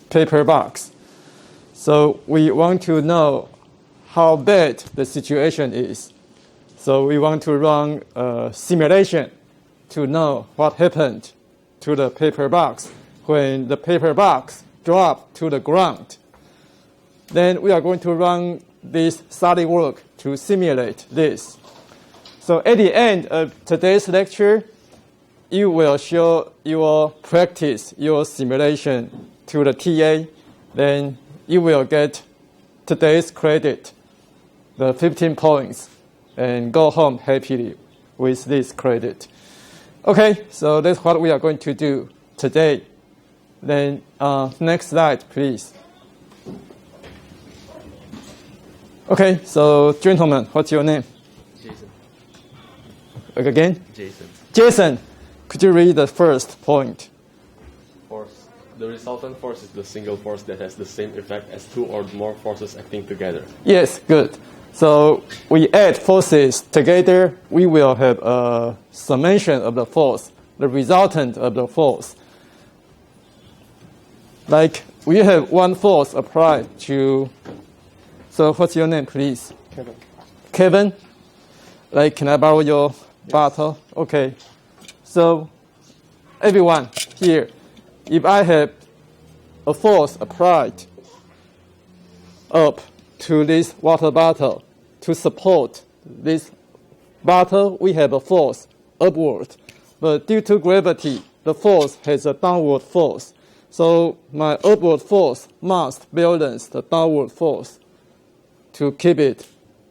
paper box. So we want to know how bad the situation is. So we want to run a simulation to know what happened to the paper box when the paper box dropped to the ground. Then we are going to run this solid work to simulate this. So at the end of today's lecture, you will practice your simulation to the TA. Then you will get today's credit, the 15 points, and go home happily with this credit. Okay, so that's what we are going to do today. Then next slide, please. Okay, so gentlemen, what's your name? Jason. Again? Jason. Jason, could you read the first point? Force. The resultant force is the single force that has the same effect as two or more forces acting together. Yes, good. So we add forces together, we will have a summation of the force, the resultant of the force. Like we have one force applied to, so what's your name, please? Kevin. Kevin? Like, can I borrow your bottle? Okay. So everyone here, if I have a force applied up to this water bottle to support this bottle, we have a force upward. But due to gravity, the force has a downward force. So my upward force must balance the downward force to keep it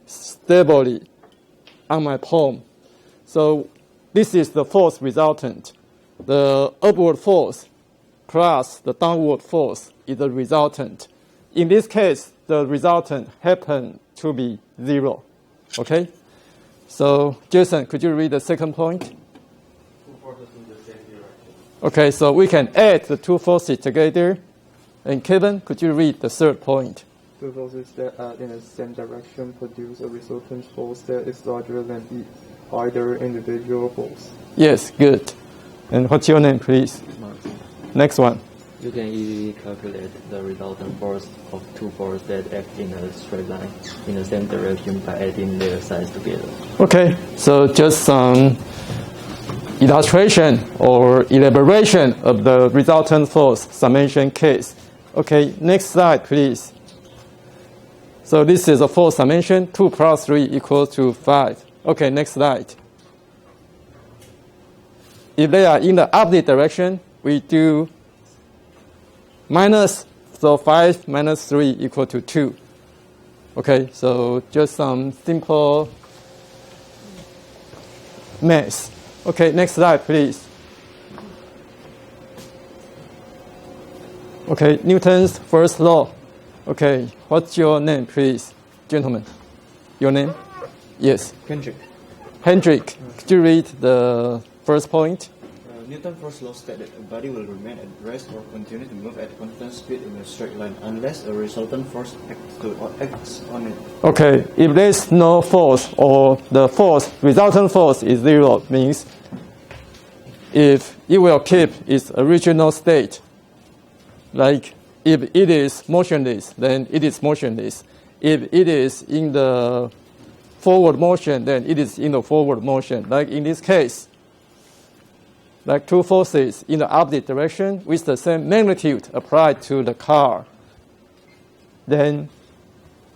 stably on my palm. So this is the force resultant. The upward force plus the downward force is the resultant. In this case, the resultant happened to be 0. Okay? So, Jason, could you read the second point? Two forces in the same direction. Okay, so we can add the two forces together. And Kevin, could you read the third point? Two forces that are in the same direction produce a resultant force that is larger than either individual force. Yes, good. And what's your name, please? Martin. Next one. You can easily calculate the resultant force of two forces that act in a straight line in the same direction by adding their sides together. Okay, so just some illustration or elaboration of the resultant force summation case. Okay, next slide, please. So this is a force summation. 2 plus 3 equals to 5. Okay, next slide. If they are in the opposite direction, we do minus, so 5 minus 3 equal to 2. Okay, so just some simple math. Okay, next slide, please. Okay, Newton's first law. Okay, what's your name, please, gentlemen? Your name? Yes. Kendrick. Hendrik, could you read the first point? Newton's first law stated that a body will remain at rest or continue to move at a constant speed in a straight line unless a resultant force acts on it. Okay, if there's no force or the force, resultant force is 0, means if it will keep its original state, like if it is motionless, then it is motionless. If it is in the forward motion, then it is in the forward motion. Like in this case, like two forces in the opposite direction with the same magnitude applied to the car. Then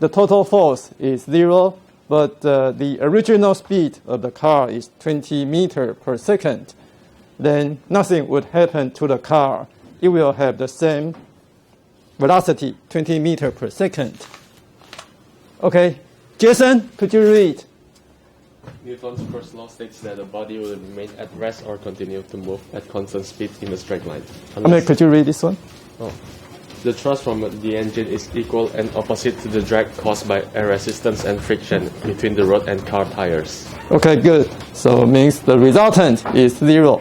the total force is 0, but the original speed of the car is 20 meters per second. Then nothing would happen to the car. It will have the same velocity, 20 meters per second. Okay, Jason, could you read? Newton's first law states that a body will remain at rest or continue to move at constant speed in a straight line. Could you read this one? The thrust from the engine is equal and opposite to the drag caused by air resistance and friction between the road and car tires. Okay, good. So it means the resultant is 0.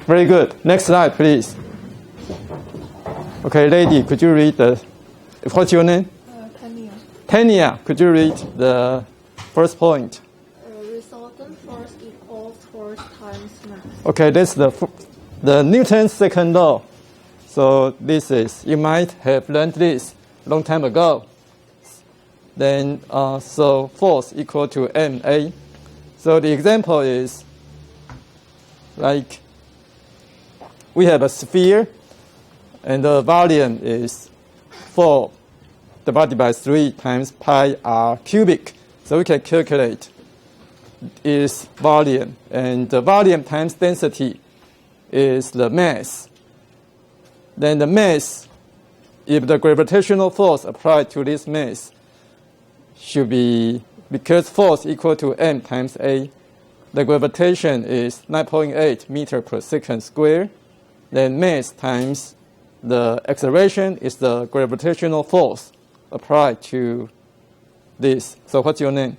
Very good. Next slide, please. Okay, lady, could you read what's your name? Tania. Tania, could you read the first point? Resultant force equals force times mass. Okay, that's the Newton's second law. So this is, you might have learned this long time ago. Then, so force equal to ma. So the example is like we have a sphere and the volume is 4 divided by 3 times pi r cubic. So we can calculate its volume, and the volume times density is the mass. Then the mass, if the gravitational force applied to this mass should be, because force equal to m times a, the gravitation is 9.8 meter per second square. Then mass times the acceleration is the gravitational force applied to this. So what's your name?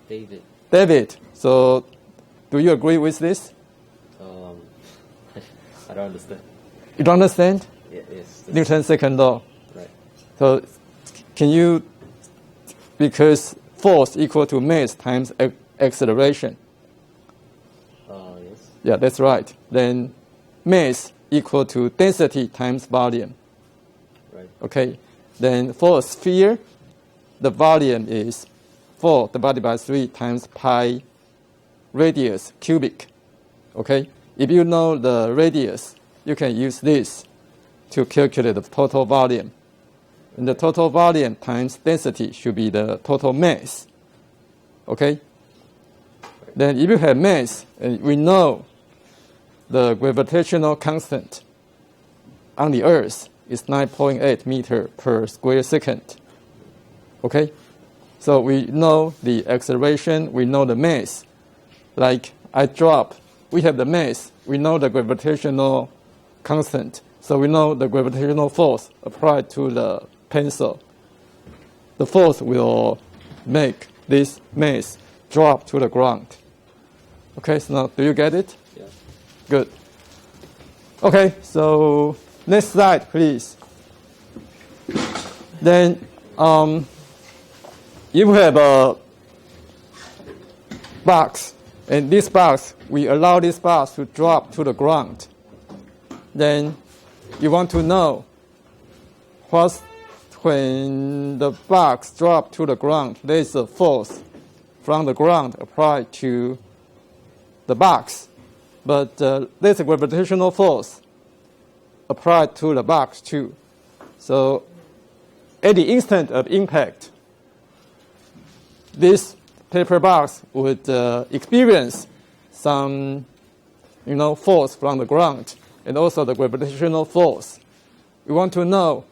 David. David. So do you agree with this? I don't understand. You don't understand? Yes. Newton's second law. Right. So can you, because force equal to mass times acceleration. Yes. Yeah, that's right. Then mass equal to density times volume. Right. Okay. Then for a sphere, the volume is 4 divided by 3 times pi radius cubic. Okay. If you know the radius, you can use this to calculate the total volume. And the total volume times density should be the total mass. Okay? Then if you have mass, and we know the gravitational constant on the Earth is 9.8 meter per square second. Okay? So we know the acceleration, we know the mass. Like I drop, we have the mass, we know the gravitational constant. So we know the gravitational force applied to the pencil. The force will make this mass drop to the ground. Okay, so now do you get it? Yeah. Good. Okay, so next slide, please. Then you have a box, and this box, we allow this box to drop to the ground. Then you want to know what's when the box drops to the ground, there is a force from the ground applied to the box. But there's a gravitational force applied to the box too. So at the instant of impact, this paper box would experience some force from the ground and also the gravitational force. We want to know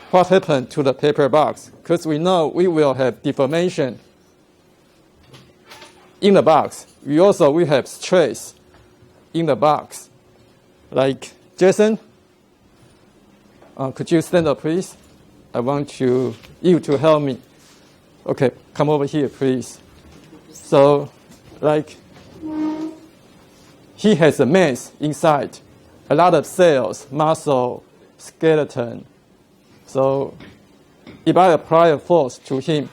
what happened to the paper box, because we know we will have deformation in the box. We have stress in the box. Like Jason, could you stand up, please? I want you to help me. Okay, come over here, please. So, like, he has a mass inside, a lot of cells, muscle, skeleton. So if I apply a force to him,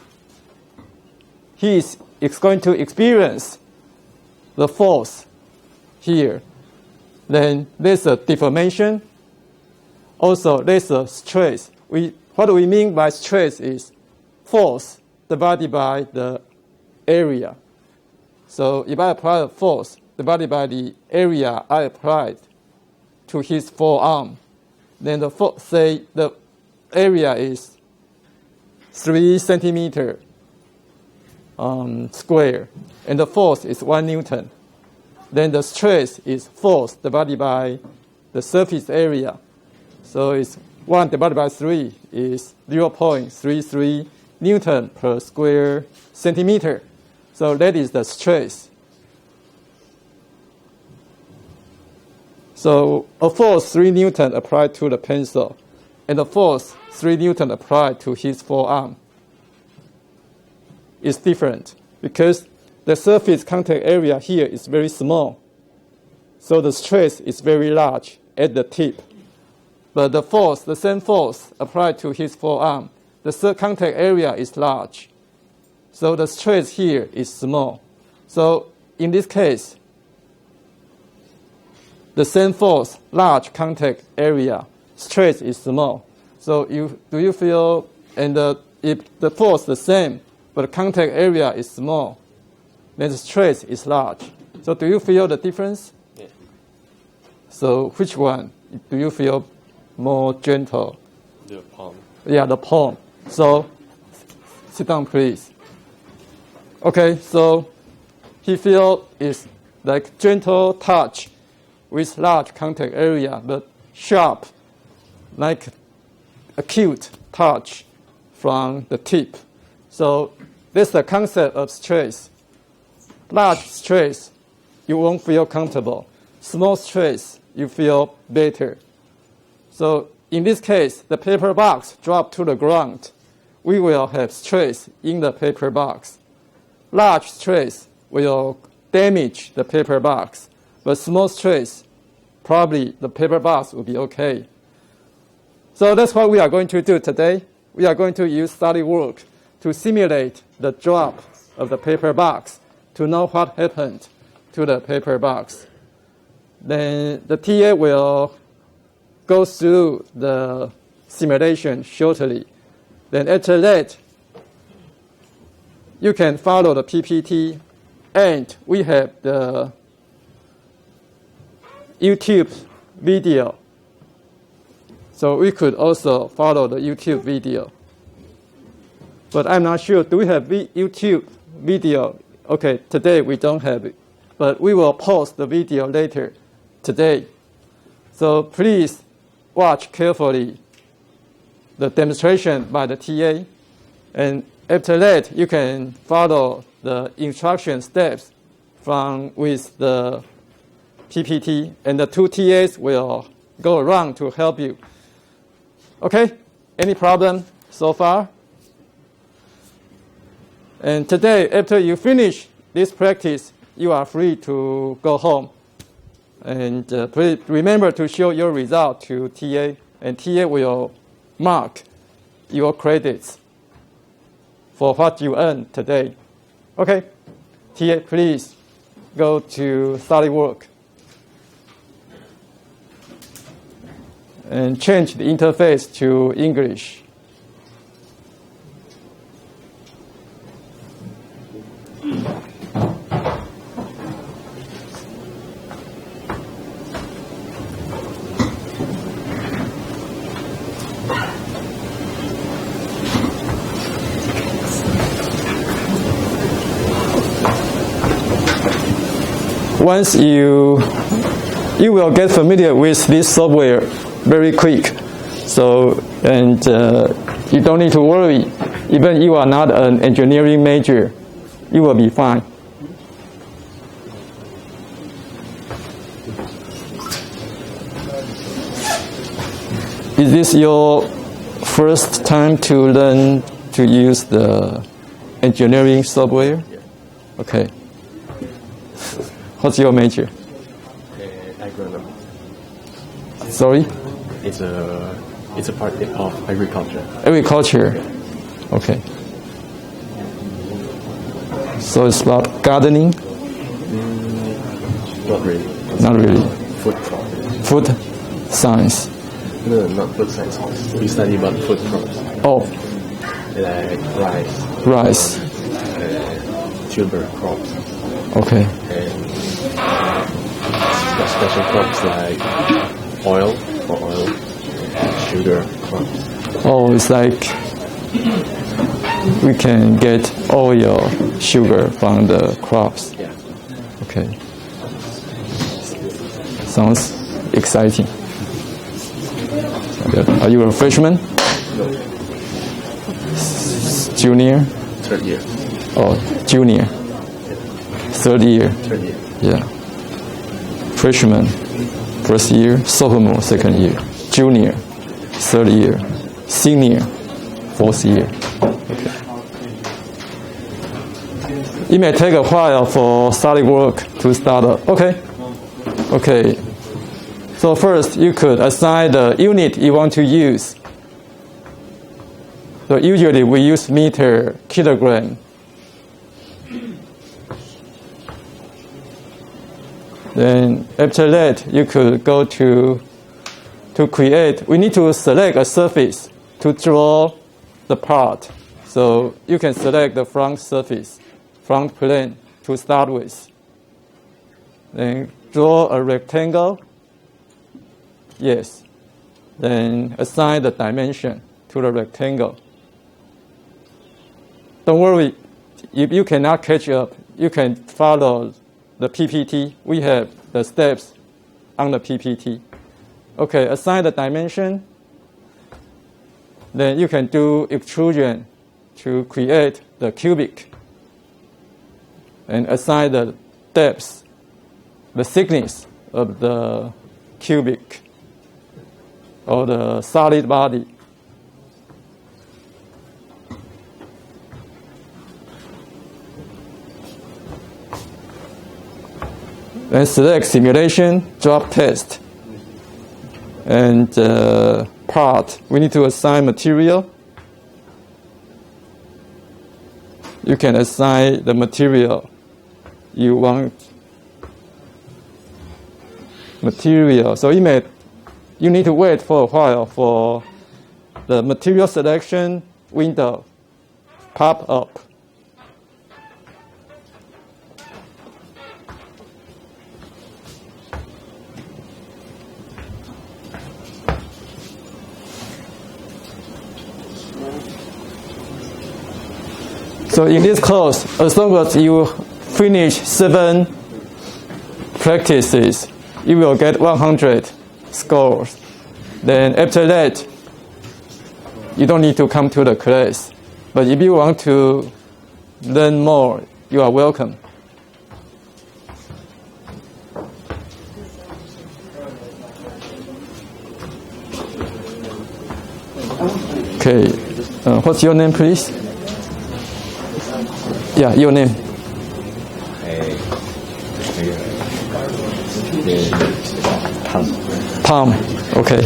he is going to experience the force here. Then there's a deformation. Also, there's a stress. What do we mean by stress is force divided by the area. So if I apply a force divided by the area I applied to his forearm, then say the area is 3 centimeter square, and the force is 1 Newton. Then the stress is force divided by the surface area. So it's 1 divided by 3 is 0.33 Newton per square centimeter. So that is the stress. So a force 3 Newton applied to the pencil, and the force 3 Newton applied to his forearm is different because the surface contact area here is very small. So the stress is very large at the tip. But the same force applied to his forearm, the contact area is large. So the stress here is small. So in this case, the same force, large contact area, stress is small. So do you feel, and if the force is the same, but the contact area is small, then the stress is large. So do you feel the difference? Yeah. So which one do you feel more gentle? The palm. Yeah, the palm. So sit down, please. Okay, so he feel it's like gentle touch with large contact area, but sharp, like acute touch from the tip. So that's the concept of stress. Large stress, you won't feel comfortable. Small stress, you feel better. So in this case, the paper box dropped to the ground. We will have stress in the paper box. Large stress will damage the paper box, but small stress, probably the paper box will be okay. So that's what we are going to do today. We are going to use SolidWorks to simulate the drop of the paper box to know what happened to the paper box. Then the TA will go through the simulation shortly. Then after that, you can follow the PPT, and we have the YouTube video. So we could also follow the YouTube video. But I'm not sure, do we have YouTube video? Okay, today we don't have it, but we will post the video later today. So please watch carefully the demonstration by the TA, and after that, you can follow the instruction steps with the PPT, and the two TAs will go around to help you. Okay? Any problem so far? And today, after you finish this practice, you are free to go home. And please remember to show your result to TA, and TA will mark your credits for what you earned today. Okay? TA, please go to SolidWorks and change the interface to English. Once you will get familiar with this software very quick. So, and you don't need to worry. Even you are not an engineering major, you will be fine. Is this your first time to learn to use the engineering software? Okay. What's your major? Agronomy. Sorry? It's a part of agriculture. Agriculture. Okay. So it's about gardening? Not really. Not really. Food crops. Food science. No, not food science. We study about food crops. Oh, Like rice. tuber crops. Okay. And special crops like oil for oil, and sugar crops. Oh, it's like we can get oil, sugar from the crops. Yeah. Okay. Sounds exciting. Are you a freshman? No. Junior? Third year. Oh, junior. Third year. Third year. Yeah. Freshman, first year. Sophomore, second year. Junior, third year. Senior, fourth year. Okay. It may take a while for SolidWorks to start up. Okay. Okay. So first, you could assign the unit you want to use. So usually we use meter, kilogram. Then after that, you could go to create. We need to select a surface to draw the part. So you can select the front surface, front plane to start with. Then draw a rectangle. Yes. Then assign the dimension to the rectangle. Don't worry, if you cannot catch up, you can follow the PPT. We have the steps on the PPT. Okay, assign the dimension. Then you can do extrusion to create the cubic. And assign the depth, the thickness of the cubic or the solid body. Then select simulation, drop test. And part, we need to assign material. You can assign the material you want. Material, so you need to wait for a while for the material selection window pop up. So in this course, as long as you finish 7 practices, you will get 100 scores. Then after that, you don't need to come to the class. But if you want to learn more, you are welcome. Okay, what's your name, please? Yeah, your name. Tom. Okay,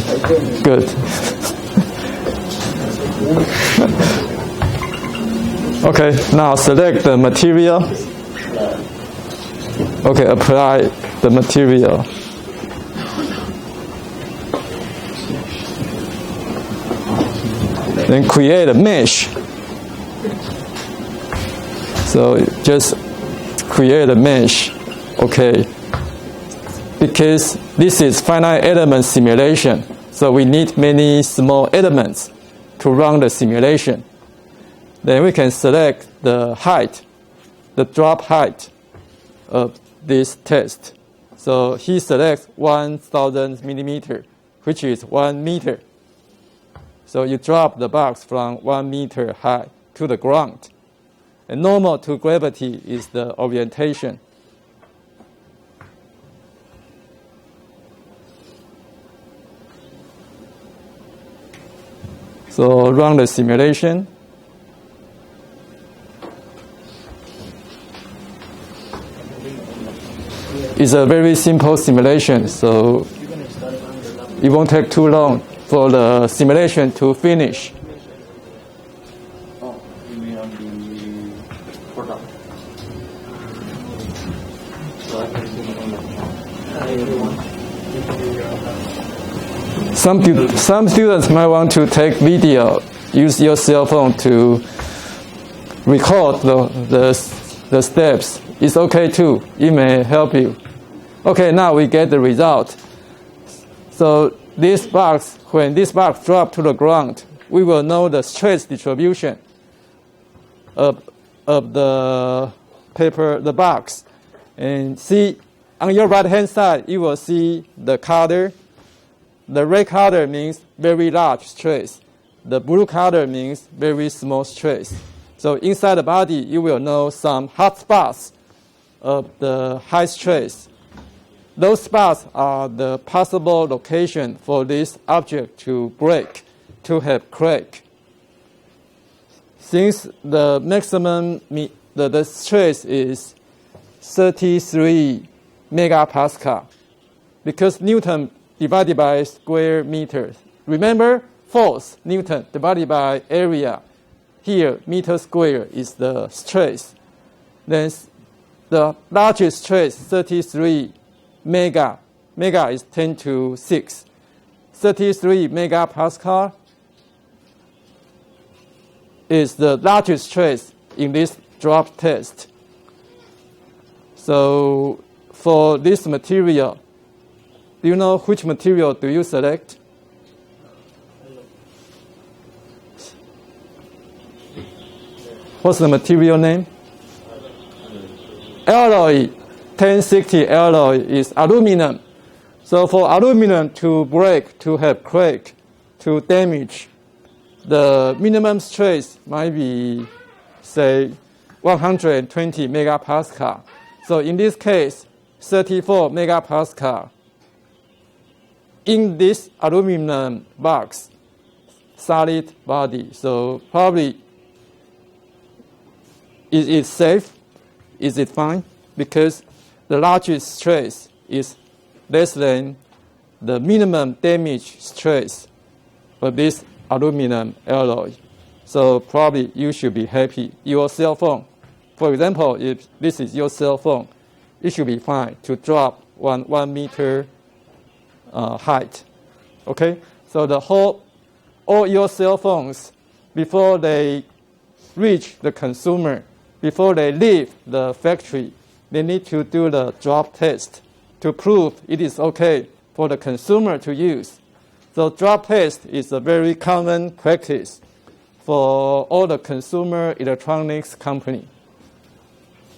good. Okay, now select the material. Okay, apply the material. Then create a mesh. So just create a mesh, okay. Because this is finite element simulation, so we need many small elements to run the simulation. Then we can select the height, the drop height of this test. So he selects 1,000 millimeter, which is 1 meter. So you drop the box from 1 meter high to the ground. And normal to gravity is the orientation. So run the simulation. It's a very simple simulation, so it won't take too long for the simulation to finish. Some students might want to take video, use your cell phone to record the steps. It's okay too. It may help you. Okay, now we get the result. So this box, when this box drops to the ground, we will know the stress distribution of the paper, the box. And see, on your right hand side, you will see the color. The red color means very large stress. The blue color means very small stress. So inside the body, you will know some hot spots of the high stress. Those spots are the possible location for this object to break, to have crack. Since the maximum, the stress is 33 megapascal, because Newton divided by square meters. Remember, force, Newton, divided by area. Here, meter square is the stress. Then the largest stress, 33 mega. Mega is 10 to 6. 33 megapascal is the largest trace in this drop test. So for this material, do you know which material do you select? What's the material name? Alloy. 1060 alloy is aluminum. So for aluminum to break, to have crack, to damage, the minimum stress might be, say, 120 megapascal. So in this case, 34 megapascal in this aluminum box, solid body. So probably, is it safe? Is it fine? Because the largest stress is less than the minimum damage stress of this aluminum alloy. So probably you should be happy. Your cell phone, for example, if this is your cell phone, it should be fine to drop 1 meter height. Okay? So all your cell phones, before they reach the consumer, before they leave the factory, they need to do the drop test to prove it is okay for the consumer to use. So drop test is a very common practice for all the consumer electronics company.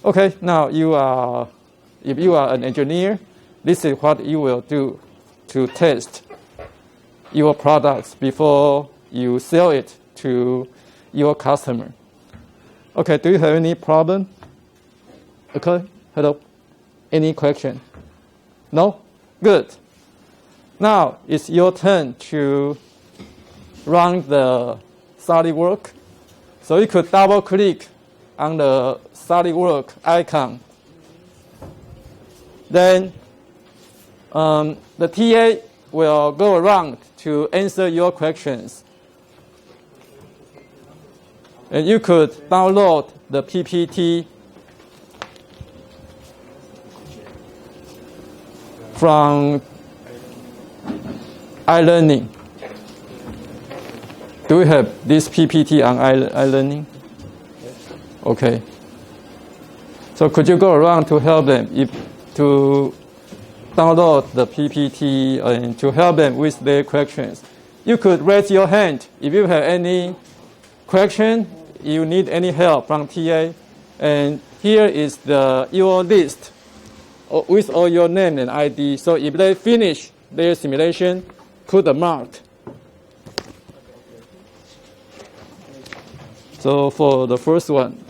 Okay, now if you are an engineer, this is what you will do to test your products before you sell it to your customer. Okay, do you have any problem? Okay, hello. Any question? No? Good. Now it's your turn to run the SolidWorks. So you could double click on the SolidWorks icon. Then the TA will go around to answer your questions. And you could download the PPT from iLearning. Do we have this PPT on iLearning? Okay. So could you go around to help them to download the PPT and to help them with their questions? You could raise your hand if you have any question, you need any help from TA. And here is your list with all your name and ID. So if they finish their simulation, put a mark. So for the first one,